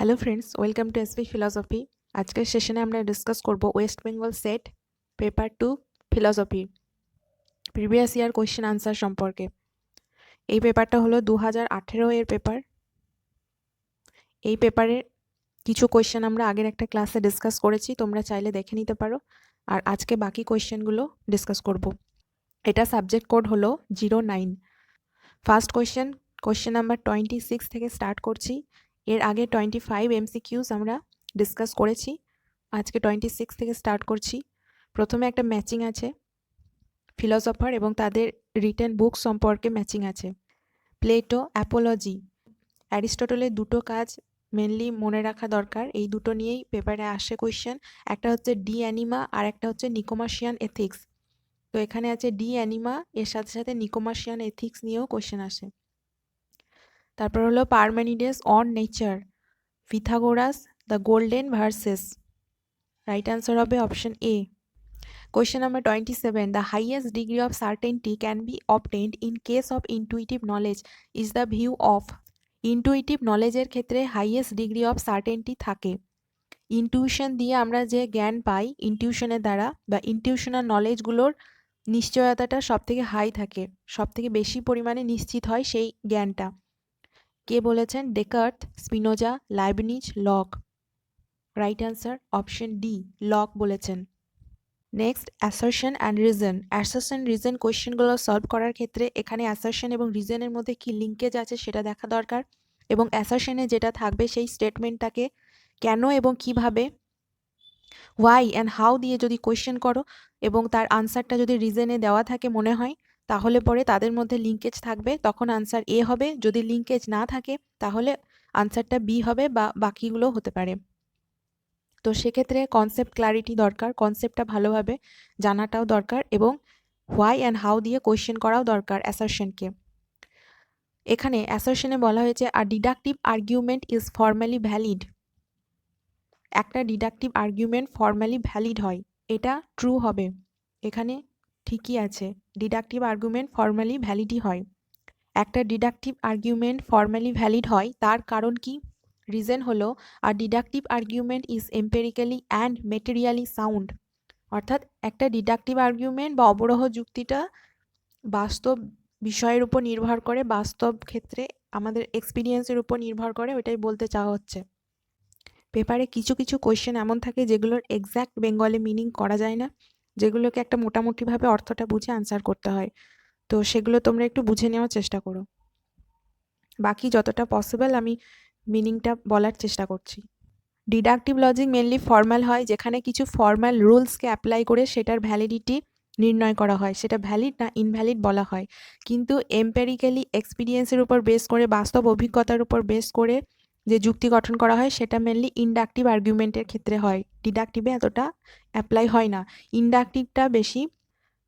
Hello friends, welcome to SP philosophy. আজকের সেশনে আমরা ডিসকাস করব West Bengal set paper 2 philosophy previous year question answer সম্পর্কে। এই পেপারটা হলো 2018 এর পেপার। এই পেপারের কিছু কোয়েশ্চেন আমরা আগের একটা ক্লাসে ডিসকাস করেছি, তোমরা চাইলে দেখে নিতে পারো। আর আজকে বাকি কোয়েশ্চেনগুলো ডিসকাস করব। এটা সাবজেক্ট কোড হলো 09। ফার্স্ট কোয়েশ্চেন নাম্বার 26 থেকে স্টার্ট করছি। এর আগে 25 MCQs আমরা ডিসকাস করেছি। আজকে 26 থেকে স্টার্ট করছি। প্রথমে একটা ম্যাচিং আছে, ফিলসফার এবং তাদের রিটেন বুক সম্পর্কে ম্যাচিং আছে। প্লেটো, অ্যাপোলজি, অ্যারিস্টটলের দুটো কাজ মেনলি মনে রাখা দরকার। এই দুটো নিয়েই পেপারে আসে কোয়েশ্চেন। একটা হচ্ছে ডি অ্যানিমা আর একটা হচ্ছে নিকোমাসিয়ান এথিক্স। তো এখানে আছে ডি অ্যানিমা, এর সাথে সাথে নিকোমাসিয়ান এথিক্স নিয়েও কোয়েশ্চেন আসে। তারপর হলো Parmenides on nature, Pythagoras, the golden verses. Right answer হবে option A. Question number 27. The highest degree of certainty can be obtained in case of intuitive knowledge is the view of. Intuitive knowledge এর ক্ষেত্রে highest degree of certainty থাকে। Intuition দিয়ে আমরা যে জ্ঞান পাই, ইনটিউশনের দ্বারা বা ইনটিউশনাল নলেজগুলোর নিশ্চয়তাটা সবথেকে হাই থাকে, সবথেকে বেশি পরিমাণে নিশ্চিত হয় সেই জ্ঞানটা। কে বলেছেন? Descartes, Spinoza, Leibniz, Locke. Right answer option D, Locke বলেছেন। Next, assertion and reason. Assertion reason কোয়েশ্চেনগুলো সলভ করার ক্ষেত্রে এখানে অ্যাসারশন এবং রিজনের মধ্যে কি লিঙ্কেজ আছে সেটা দেখা দরকার, এবং অ্যাসারশনে যেটা থাকবে সেই স্টেটমেন্টটাকে কেন এবং কিভাবে, হোয়াই অ্যান্ড হাউ দিয়ে যদি কোয়েশ্চেন করো এবং তার আনসারটা যদি রিজনে দেওয়া থাকে মনে হয়, তাহলে পরে তাদের মধ্যে লিঙ্কেজ থাকবে, তখন আনসার এ হবে। যদি লিঙ্কেজ না থাকে তাহলে আনসারটা বি হবে বা বাকিগুলো হতে পারে। তো সেক্ষেত্রে কনসেপ্ট ক্ল্যারিটি দরকার, কনসেপ্টটা ভালোভাবে জানাটাও দরকার, এবং হোয়াই অ্যান্ড হাউ দিয়ে কোয়েশ্চেন করাও দরকার অ্যাসারশনকে। এখানে অ্যাসারশনে বলা হয়েছে a deductive argument is formally valid. একটা ডিডাকটিভ আর্গুমেন্ট ফর্মালি ভ্যালিড হয়, এটা ট্রু হবে। এখানে ঠিকই আছে, ডিডাকটিভ আর্গুমেন্ট ফর্মালি ভ্যালিডই হয়। একটা ডিডাকটিভ আর্গুমেন্ট ফর্মালি ভ্যালিড হয় তার কারণ কি? রিজন হলো a deductive argument is empirically and materially sound. অর্থাৎ একটা ডিডাকটিভ আর্গুমেন্ট বা অবরোহ যুক্তিটা বাস্তব বিষয়ের উপর নির্ভর করে, বাস্তব ক্ষেত্রে আমাদের এক্সপিরিয়েন্সের উপর নির্ভর করে, ওইটাই বলতে চাওয়া হচ্ছে। পেপারে কিছু কিছু কোয়েশ্চেন এমন থাকে যেগুলোর এক্স্যাক্ট বেঙ্গলি মিনিং করা যায় না, যেগুলোকে একটা মোটামুটিভাবে অর্থটা বুঝে আনসার করতে হয়। তো সেগুলো তোমরা একটু বুঝে নেওয়ার চেষ্টা করো। বাকি যতটা পসিবল আমি মিনিংটা বলার চেষ্টা করছি। ডিডাকটিভ লজিক মেনলি ফর্মাল হয়, যেখানে কিছু ফর্মাল রুলসকে অ্যাপ্লাই করে সেটার ভ্যালিডিটি নির্ণয় করা হয়, সেটা ভ্যালিড না ইনভ্যালিড বলা হয়। কিন্তু এম্পেরিক্যালি এক্সপিরিয়েন্সের উপর বেস করে, বাস্তব অভিজ্ঞতার উপর বেস করে যে যুক্তি গঠন করা হয় সেটা মেনলি ইনডাকটিভ আর্গুমেন্টের ক্ষেত্রে হয়। ডিডাকটিভে এতটা অ্যাপ্লাই হয় না, ইনডাকটিভটা বেশি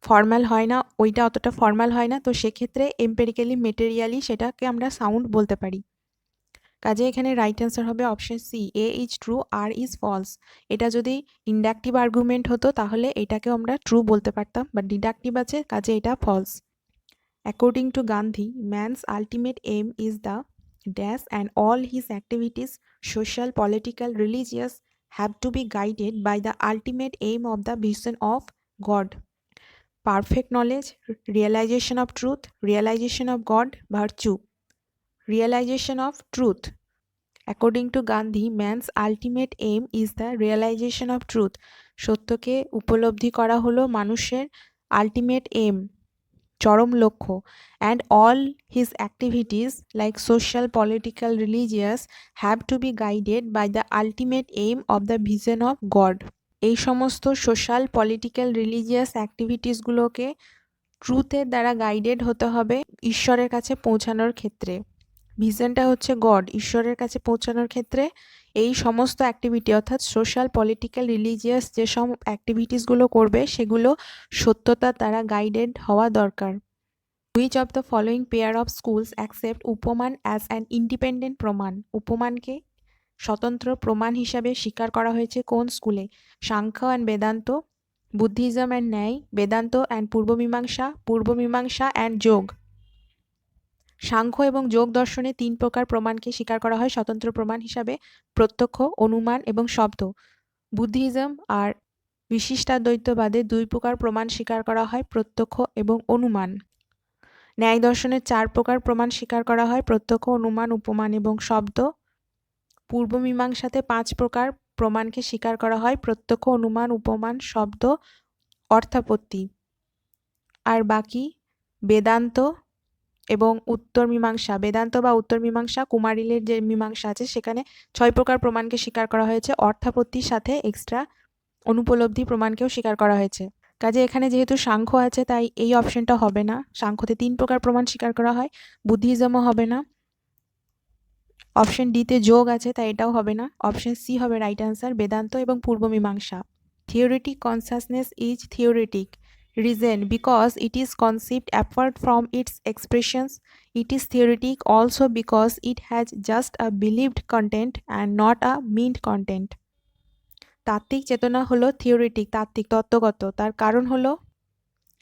ফর্মাল হয় না, ওইটা অতটা ফর্মাল হয় না। তো সেক্ষেত্রে এম্পেরিক্যালি মেটেরিয়ালি সেটাকে আমরা সাউন্ড বলতে পারি। কাজে এখানে রাইট অ্যান্সার হবে option C, A is true R is false. এটা যদি ইনডাকটিভ আর্গুমেন্ট হতো তাহলে এটাকেও আমরা ট্রু বলতে পারতাম, বাট ডিডাকটিভ আছে কাজে এটা false. According to Gandhi, man's ultimate aim is the dash and all his activities social, political, religious have to be guided by the ultimate aim of the vision of God. Perfect knowledge, realization of truth, realization of God, virtue. Realization of truth. According to Gandhi, man's ultimate aim is the realization of truth. সত্যকে উপলব্ধি করা হলো মানুষের ultimate aim, চরম লক্ষ্য। And all his activities like social, political, religious have to be guided by the ultimate aim of the vision of God. এই সমস্ত social, political, religious অ্যাক্টিভিটিসগুলোকে ট্রুথের দ্বারা গাইডেড হতে হবে ঈশ্বরের কাছে পৌঁছানোর ক্ষেত্রে। ভিশনটা হচ্ছে গড, ঈশ্বরের কাছে পৌঁছানোর ক্ষেত্রে এই সমস্ত অ্যাক্টিভিটি অর্থাৎ সোশ্যাল, পলিটিক্যাল, রিলিজিয়াস যেসব অ্যাক্টিভিটিসগুলো করবে সেগুলো সত্যতার দ্বারা গাইডেড হওয়া দরকার। Which of the following pair of schools accept upamana as an independent pramana? উপমানকে স্বতন্ত্র প্রমাণ হিসাবে স্বীকার করা হয়েছে কোন স্কুলে? Sankhya and Vedanta, Buddhism and Nyaya, Vedanta and Purva Mimamsa, Purva Mimamsa and Yoga. Sankhya এবং যোগ দর্শনে 3 প্রকার প্রমাণকে স্বীকার করা হয় স্বতন্ত্র প্রমাণ হিসাবে: প্রত্যক্ষ, অনুমান এবং শব্দ। বুদ্ধিজম আর বিশিষ্টাদ্বৈতবাদে 2 প্রকার প্রমাণ স্বীকার করা হয়: প্রত্যক্ষ এবং অনুমান। ন্যায় দর্শনে 4 প্রকার প্রমাণ স্বীকার করা হয়: প্রত্যক্ষ, অনুমান, উপমান এবং শব্দ। পূর্ব মীমাংসাতে 5 প্রকার প্রমাণকে স্বীকার করা হয়: প্রত্যক্ষ, অনুমান, উপমান, শব্দ, অর্থাপত্তি। আর বাকি বেদান্ত এবং উত্তর মীমাংসা, বেদান্ত বা উত্তর মীমাংসা, কুমারিলের যে মীমাংসা আছে সেখানে 6 প্রকার প্রমাণকে স্বীকার করা হয়েছে। অর্থাপত্তির সাথে এক্সট্রা অনুপলব্ধি প্রমাণকেও স্বীকার করা হয়েছে। কাজে এখানে যেহেতু সাংখ্য আছে তাই এই অপশনটা হবে না। সাংখ্যতে 3 প্রকার প্রমাণ স্বীকার করা হয়, বুদ্ধিজমও হবে না। অপশন ডিতে যোগ আছে তাই এটাও হবে না। অপশন সি হবে রাইট অ্যান্সার, বেদান্ত এবং Purva Mimamsa. Theoretic consciousness is theoretic reason because it is conceived apart from its expressions. It is theoretic also because it has just a believed content and not a meant content. তাত্ত্বিক চেতনা হলো থিওরিটিক, তাত্ত্বিক, তত্ত্বগত। তার কারণ হলো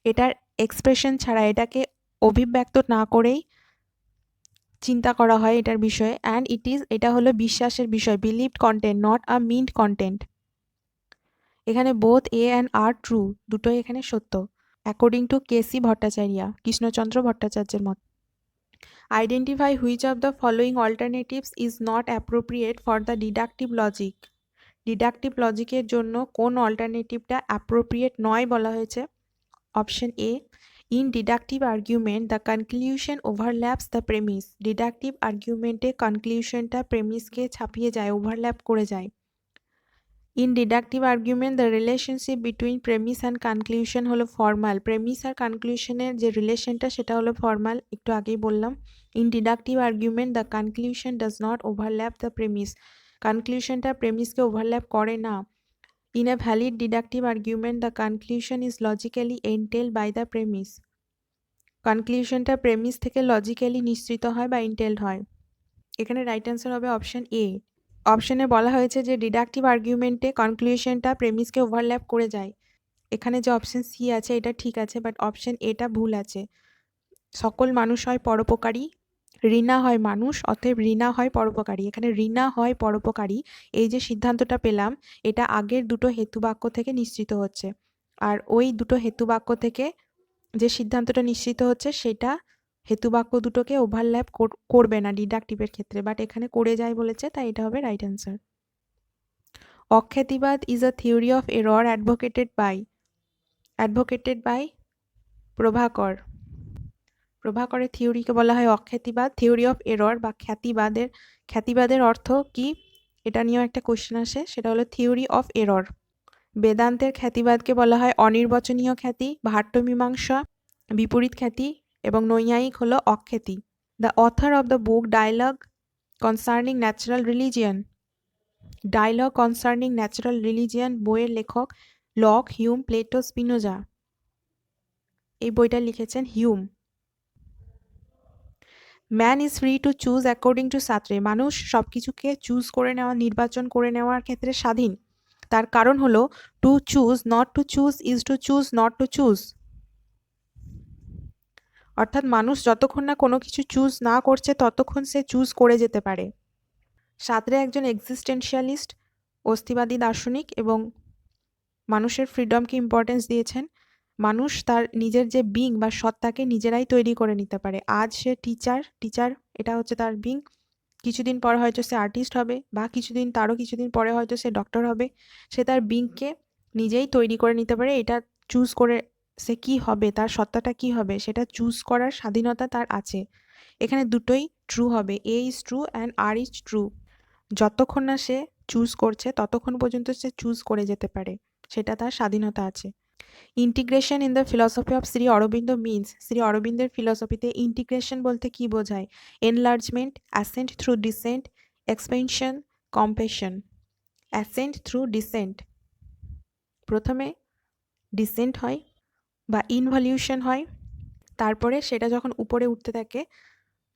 এটার expression ছাড়া, এটাকে অভিব্যক্ত না করেই চিন্তা করা হয় এটার বিষয়ে। অ্যান্ড এটা হলো বিশ্বাসের বিষয়, believed content, not a meant content. এখানে both A and R true, দুটোই এখানে সত্য, according to K C Bhattacharya, Krishnachandra ভট্টাচার্যের মত। Identify which of the following alternatives is not appropriate for the deductive logic. Deductive লজিকের জন্য কোন অল্টারনেটিভটা অ্যাপ্রোপ্রিয়েট নয় বলা হয়েছে। Option A, in deductive argument the conclusion overlaps the premise. Deductive আর্গুমেন্টে কনক্লিউশনটা প্রেমিসকে ছাপিয়ে যায়, ওভারল্যাপ করে যায়। In deductive argument the relationship between premise and conclusion হলো ফর্মাল। প্রেমিস আর কনক্লিউশনের যে রিলেশনটা সেটা হলো ফর্মাল, একটু আগেই বললাম। In deductive argument the conclusion does not overlap the premise. কনক্লিউশনটা প্রেমিসকে ওভারল্যাপ করে না। In a valid deductive argument, the conclusion is logically entailed by the premise. কনক্লিউশনটা প্রেমিস থেকে লজিক্যালি নিশ্চিত হয় বা এন্টেলড হয়। এখানে রাইট অ্যান্সার হবে অপশন এ। অপশনে বলা হয়েছে যে ডিডাকটিভ আর্গুমেন্টে কনক্লুশনটা প্রেমিসকে ওভারল্যাপ করে যায়। এখানে যে অপশন সি আছে এটা ঠিক আছে, বাট অপশন এটা ভুল আছে। সকল মানুষ হয় পরোপকারী, ঋণা হয় মানুষ, অতএব ঋণা হয় পরোপকারী। এখানে ঋণা হয় পরোপকারী, এই যে সিদ্ধান্তটা পেলাম এটা আগের দুটো হেতুবাক্য থেকে নিশ্চিত হচ্ছে। আর ওই দুটো হেতুবাক্য থেকে যে সিদ্ধান্তটা নিশ্চিত হচ্ছে সেটা হেতুবাক্য দুটোকে ওভারল্যাপ করবে না ডিডাকটিভের ক্ষেত্রে, বাট এখানে করে যায় বলেছে, তাই এটা হবে right answer. Akhyativada is a theory of error advocated by Prabhakara. প্রভাকরের থিওরিকে বলা হয় অখ্যাতিবাদ, থিওরি অফ এরর বা খ্যাতিবাদের অর্থ কি এটা নিয়েও একটা কোশ্চেন আসে, সেটা হলো থিওরি অফ এরর। বেদান্তের খ্যাতিবাদকে বলা হয় অনির্বচনীয় খ্যাতি, ভাট্টমীমাংসা বিপরীত খ্যাতি এবং নৈয়ায়িক হলো অখ্যাতি। The author of the book dialogue concerning natural religion বইয়ের লেখক লক, হিউম, প্লেটো, স্পিনোজা। এই বইটা লিখেছেন Hume. Man is free to choose according to Sartre. মানুষ সব কিছুকে চুজ করে নেওয়া, নির্বাচন করে নেওয়ার ক্ষেত্রে স্বাধীন। তার কারণ হলো to choose not to choose is to choose not to choose. অর্থাৎ মানুষ যতক্ষণ না কোনো কিছু চুজ না করছে ততক্ষণ সে চুজ করে যেতে পারে। সাত্রে একজন এক্সিস্টেন্সিয়ালিস্ট, অস্তিবাদী দার্শনিক এবং মানুষের ফ্রিডমকে ইম্পর্টেন্স দিয়েছেন। মানুষ তার নিজের যে বিং বা সত্তাকে নিজেরাই তৈরি করে নিতে পারে। আজ সে টিচার, এটা হচ্ছে তার বিং। কিছুদিন পর হয়তো সে আর্টিস্ট হবে, বা তারও কিছুদিন পরে হয়তো সে ডক্টর হবে। সে তার বিংকে নিজেই তৈরি করে নিতে পারে। এটা চুজ করে সে কি হবে, তার সত্তাটা কি হবে সেটা চুজ করার স্বাধীনতা তার আছে। এখানে দুটোই ট্রু হবে, A is true and R is true. যতক্ষণ না সে চুজ করছে ততক্ষণ পর্যন্ত সে চুজ করে যেতে পারে, সেটা তার স্বাধীনতা আছে। Integration in the philosophy of Shri Aurobindo means. Shri অরবিন্দের ফিলসফিতে ইন্টিগ্রেশন বলতে কি বোঝায়? Enlargement, ascent through descent, expansion, compassion. Ascent through descent, প্রথমে ডিসেন্ট হয় বা ইনভলিউশন হয়, তারপরে সেটা যখন উপরে উঠতে থাকে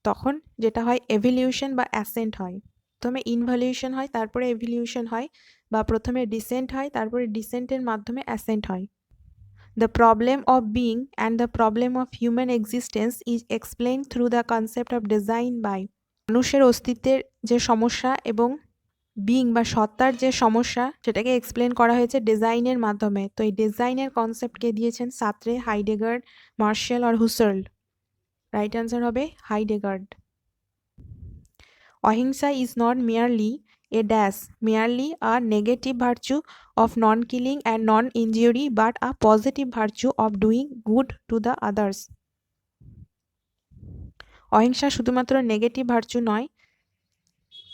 তখন যেটা হয় এভিলিউশন বা অ্যাসেন্ট হয়। প্রথমে ইনভলিউশন হয়, তারপরে এভিলিউশন হয়, বা প্রথমে ডিসেন্ট হয়, তারপরে ডিসেন্টের মাধ্যমে অ্যাসেন্ট হয়। The problem of being and the problem of human existence is explained through the concept of design by মানুষের অস্তিত্বের যে সমস্যা এবং বিং বা সত্তার যে সমস্যা সেটাকে এক্সপ্লেন করা হয়েছে ডিজাইনের মাধ্যমে। তো এই ডিজাইনের কনসেপ্টকে দিয়েছেন সাত্রে, হাইডেগার্ড, মার্শাল আর হুসার্ল। রাইট অ্যান্সার হবে হাইডেগার্ড। অহিংসা is not merely a dash merely a negative virtue of non-killing and non-injury but a positive virtue of doing good to the others. অহিংসা শুধুমাত্র নেগেটিভ ভার্চু নয়,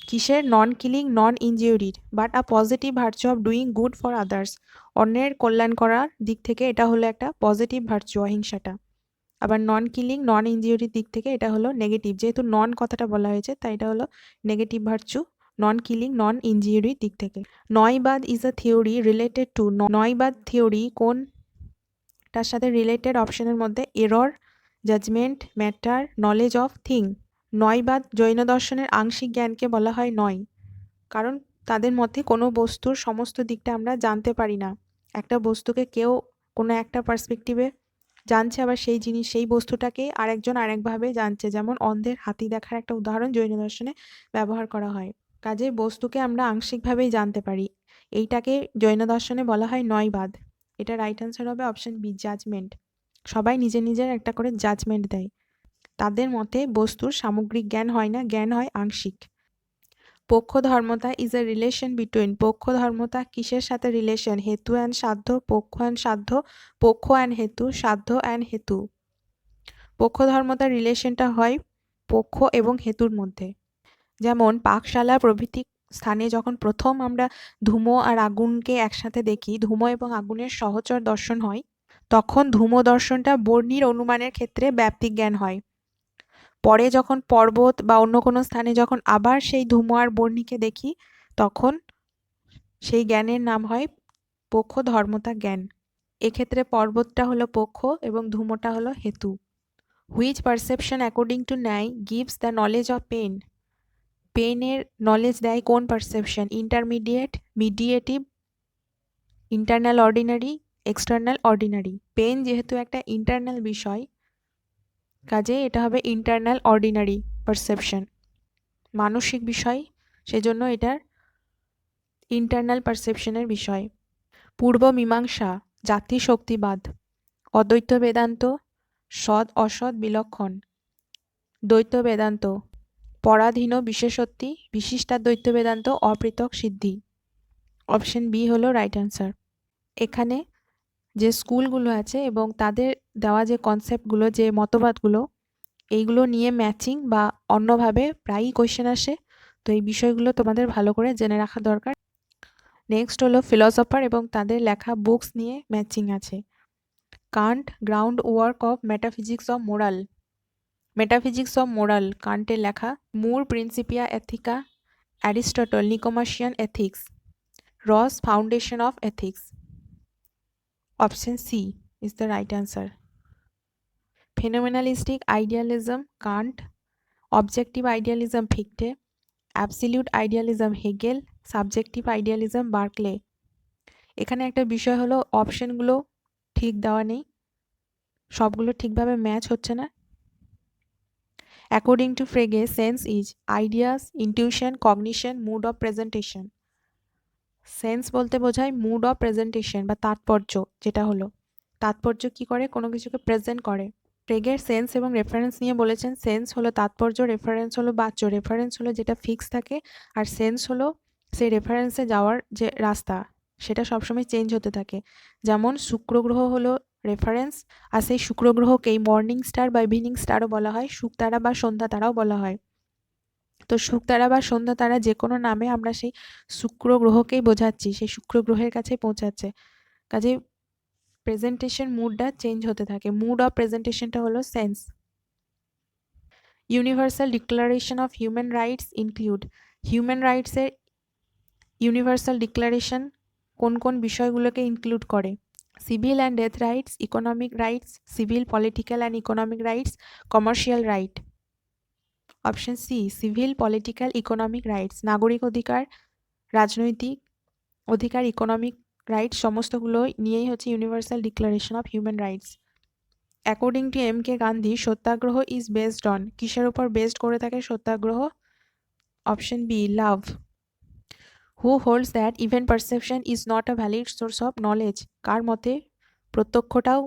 কিসের? নন কিলিং, নন ইনজিউরির, but a positive virtue of doing good for others. অন্যের কল্যাণ করার দিক থেকে এটা হলো একটা পজিটিভ ভার্চু অহিংসাটা। আবার নন কিলিং, নন ইনজিউরির দিক থেকে এটা হলো নেগেটিভ। যেহেতু নন কথাটা বলা হয়েছে তাই এটা হলো negative virtue non killing, non ইনজিউরির দিক থেকে। Nayavada is a theory related to, নয়বাদ থিওরি কোনটার সাথে রিলেটেড? অপশনের মধ্যে error, judgement, matter, knowledge of thing. নয়বাদ জৈন দর্শনের আংশিক জ্ঞানকে বলা হয় নয়, কারণ তাদের মধ্যে কোনো বস্তুর সমস্ত দিকটা আমরা জানতে পারি না। একটা বস্তুকে কেউ কোনো একটা পার্সপেক্টিভে জানছে, আবার সেই জিনিস সেই বস্তুটাকে আরেকজন আরেকভাবে জানছে। যেমন অন্ধের হাতি দেখার একটা উদাহরণ জৈন দর্শনে ব্যবহার করা হয়। কাজেই বস্তুকে আমরা আংশিকভাবেই জানতে পারি, এইটাকে জৈন দর্শনে বলা হয় নয়বাদ। এটা রাইট অ্যান্সার হবে অপশন বি, জাজমেন্ট। সবাই নিজের নিজের একটা করে জাজমেন্ট দেয়। তাদের মতে বস্তুর সামগ্রিক জ্ঞান হয় না, জ্ঞান হয় আংশিক। পক্ষধর্মতা ইজ এ রিলেশন বিটুইন, পক্ষধর্মতা কিসের সাথে রিলেশন? হেতু অ্যান্ড সাধ্য, পক্ষ অ্যান্ড সাধ্য, পক্ষ অ্যান্ড হেতু, সাধ্য অ্যান্ড হেতু। পক্ষধর্মতার রিলেশনটা হয় পক্ষ এবং হেতুর মধ্যে। যেমন পাকশালা প্রভৃতি স্থানে যখন প্রথম আমরা ধূমো আর আগুনকে একসাথে দেখি, ধূমো এবং আগুনের সহচর দর্শন হয়, তখন ধূমো দর্শনটা বর্ণির অনুমানের ক্ষেত্রে ব্যাপ্তিক জ্ঞান হয়। পরে যখন পর্বত বা অন্য কোনো স্থানে যখন আবার সেই ধূমো আর বর্ণিকে দেখি, তখন সেই জ্ঞানের নাম হয় পক্ষ ধর্মতা জ্ঞান। এক্ষেত্রে পর্বতটা হলো পক্ষ এবং ধূমোটা হলো হেতু। Which perception according to Nyaya gives the knowledge of pain, পেনের নলেজ দেয় কোন perception? Intermediate, mediative, internal ordinary, external ordinary. Pain যেহেতু একটা ইন্টারনাল বিষয়, কাজে এটা হবে ইন্টারনাল অর্ডিনারি পারসেপশন, মানসিক বিষয়, সেজন্য এটার ইন্টারনাল পারসেপশনের বিষয়। পূর্ব মীমাংসা, জাতি শক্তিবাদ, অদ্বৈত বেদান্ত, সৎ অসৎ বিলক্ষণ, দ্বৈত বেদান্ত, পরাধীন বিশেষত্বী, বিশিষ্টাদ্বৈত বেদান্ত, অপৃথক সিদ্ধি। অপশন বি হলো রাইট অ্যান্সার। এখানে যে স্কুলগুলো আছে এবং তাদের দেওয়া যে কনসেপ্টগুলো, যে মতবাদগুলো, এইগুলো নিয়ে ম্যাচিং বা অন্যভাবে প্রায়ই কোয়েশ্চেন আসে। তো এই বিষয়গুলো তোমাদের ভালো করে জেনে রাখা দরকার। নেক্সট হলো ফিলসফার এবং তাদের লেখা বুকস নিয়ে ম্যাচিং আছে। Kant, ground work of metaphysics of moral, metaphysics of moral কান্টের লেখা। Moore, Principia Ethica, Aristotle, Nicomachean ethics, Ross, foundation of ethics. Option C is the right answer. Phenomenalistic idealism Kant, objective idealism Fichte, absolute idealism Hegel, subjective idealism Berkeley. এখানে একটা বিষয় হলো অপশনগুলো ঠিক দেওয়া নেই, সবগুলো ঠিকভাবে ম্যাচ হচ্ছে না। According to Frege sense is ideas, intuition, cognition, mode of presentation. Sense বলতে বোঝায় মুড অফ প্রেজেন্টেশন বা তাৎপর্য, যেটা হলো তাৎপর্য কি করে? কোনো কিছুকে প্রেজেন্ট করে। ফ্রেগের সেন্স এবং রেফারেন্স নিয়ে বলেছেন সেন্স হলো তাৎপর্য, রেফারেন্স হলো বাচ্য। রেফারেন্স হলো যেটা ফিক্স থাকে, আর সেন্স হলো সেই রেফারেন্সে যাওয়ার যে রাস্তা, সেটা সবসময় চেঞ্জ হতে থাকে। যেমন শুক্র গ্রহ হলো রেফারেন্স, আর সেই শুক্র গ্রহকেই মর্নিং স্টার বা ইভিনিং স্টারও বলা হয়, শুকতারা বা সন্ধ্যা তারাও বলা হয়। তো শুকতারা বা সন্ধ্যা তারা যে কোনো নামে আমরা সেই শুক্র গ্রহকেই বোঝাচ্ছি, সেই শুক্র গ্রহের কাছে পৌঁছাচ্ছে। কাজে প্রেজেন্টেশন মুডটা চেঞ্জ হতে থাকে। মুড অফ প্রেজেন্টেশনটা হলো sense. Universal declaration of human rights include, human রাইটসের ইউনিভার্সাল ডিক্লারেশন কোন কোন বিষয়গুলোকে ইনক্লুড করে? Civil and death rights, economic rights, civil, political and economic rights, commercial right. Option C, civil, political, economic rights. নাগরিক অধিকার, রাজনৈতিক অধিকার, ইকোনমিক রাইটস সমস্তগুলো নিয়েই হচ্ছে universal declaration of human rights. According to M K Gandhi satyagraha is based on, কিসের উপর based করে থাকে সত্যাগ্রহ? Option B, love. Who holds that even perception is not a valid source of knowledge, কার মতে প্রত্যক্ষটাও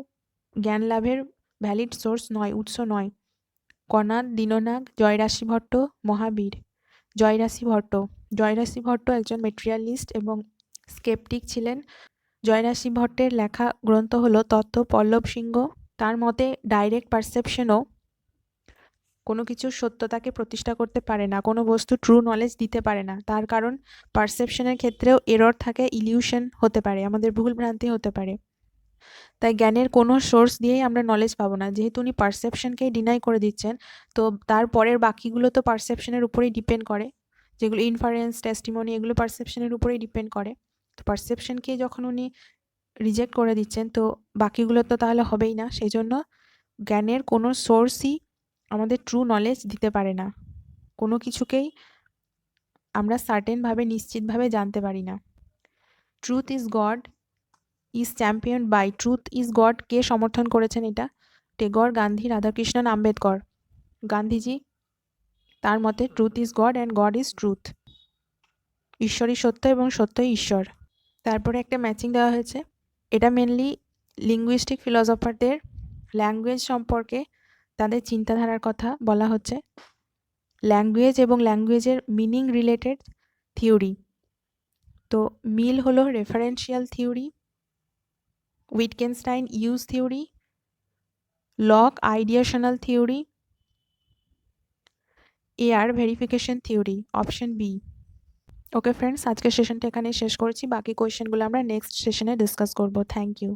জ্ঞান লাভের ভ্যালিড সোর্স নয়, উৎস নয়? কণাদ, দীননাগ, জয়রাশি ভট্ট, মহাবীর? জয়রাশি ভট্ট। জয়রাশি ভট্ট একজন মেটেরিয়ালিস্ট এবং স্কেপটিক ছিলেন। জয়রাশি ভট্টের লেখা গ্রন্থ হলো তত্ত্ব পল্লব সিংহ। তার মতে ডাইরেক্ট পারসেপশনও কোনো কিছুর সত্যতাকে প্রতিষ্ঠা করতে পারে না, কোনো বস্তু ট্রু নলেজ দিতে পারে না। তার কারণ পারসেপশনের ক্ষেত্রেও এরর থাকে, ইলিউশন হতে পারে, আমাদের ভুল ভ্রান্তি হতে পারে। তাই জ্ঞানের কোনো সোর্স দিয়েই আমরা নলেজ পাবো না। যেহেতু উনি পারসেপশনকেই ডিনাই করে দিচ্ছেন, তো তারপরের বাকিগুলো তো পারসেপশনের উপরেই ডিপেন্ড করে, যেগুলো ইনফারেন্স, টেস্টিমনি, এগুলো পারসেপশনের উপরেই ডিপেন্ড করে। তো পারসেপশনকে যখন উনি রিজেক্ট করে দিচ্ছেন, তো বাকিগুলো তো তাহলে হবেই না। সেই জন্য জ্ঞানের কোনো সোর্সই আমাদের ট্রু নলেজ দিতে পারে না, কোনো কিছুকেই আমরা সার্টেনভাবে নিশ্চিতভাবে জানতে পারি না। Truth is God is champion by, truth is God কে সমর্থন করেছেন এটা? টেগর, গান্ধী, রাধাকৃষ্ণন, আম্বেদকর? গান্ধীজি। তার মতে truth is god and god is truth, ঈশ্বরই সত্য এবং সত্যই ঈশ্বর। তারপরে একটা ম্যাচিং দেওয়া হয়েছে, এটা মেনলি লিঙ্গুইস্টিক ফিলসফারদের ল্যাঙ্গুয়েজ সম্পর্কে তাদের চিন্তাধারার কথা বলা হচ্ছে। ল্যাঙ্গুয়েজ এবং ল্যাঙ্গুয়েজের মিনিং রিলেটেড থিওরি। তো মিল হলো referential theory, Wittgenstein use theory, Locke ideational theory, Ayer verification theory. Option B. Okay friends, আজকের সেশনটা এখানে শেষ করছি। বাকি কোয়েশ্চেনগুলো আমরা নেক্সট সেশনে ডিসকাস করব। Thank you.